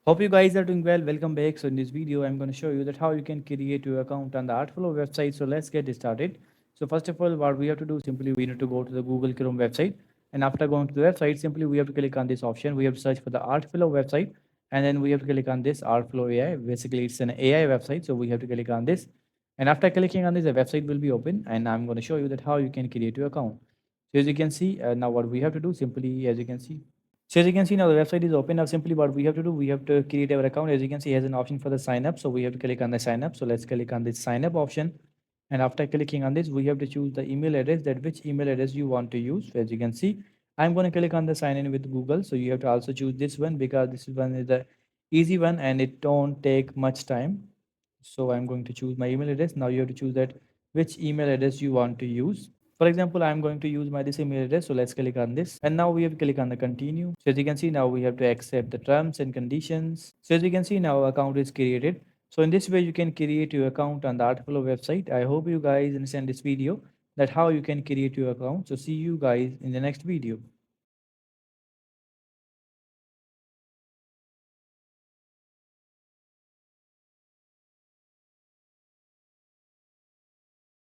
Hope you guys are doing well. Welcome back. So in this video, I'm going to show you that how you can create your account on the Artflow website. So let's get started. So first of all, what we have to do simply we need to go to the Google Chrome website, and after going to the website, simply we have to click on this option. We have to search for the Artflow website, and then we have to click on this Artflow AI. Basically, it's an AI website, so we have to click on this. And after clicking on this, the website will be open, and I'm going to show you that how you can create your account. So as you can see, now what we have to do simply, as you can see. So as you can see now the website is open. Now simply what we have to do, we have to create our account. As you can see, it has an option for the sign up. So we have to click on the sign up. So let's click on this sign up option. And after clicking on this, we have to choose the email address, that which email address you want to use. So as you can see, I'm going to click on the sign in with Google. So you have to also choose this one because this one is the easy one and it don't take much time. So I'm going to choose my email address. Now you have to choose that which email address you want to use. For example, I'm going to use my this email address. So let's click on this. And now we have to click on the continue. So as you can see, now we have to accept the terms and conditions. So as you can see, now account is created. So in this way, you can create your account on the Artflow website. I hope you guys understand this video that how you can create your account. So see you guys in the next video.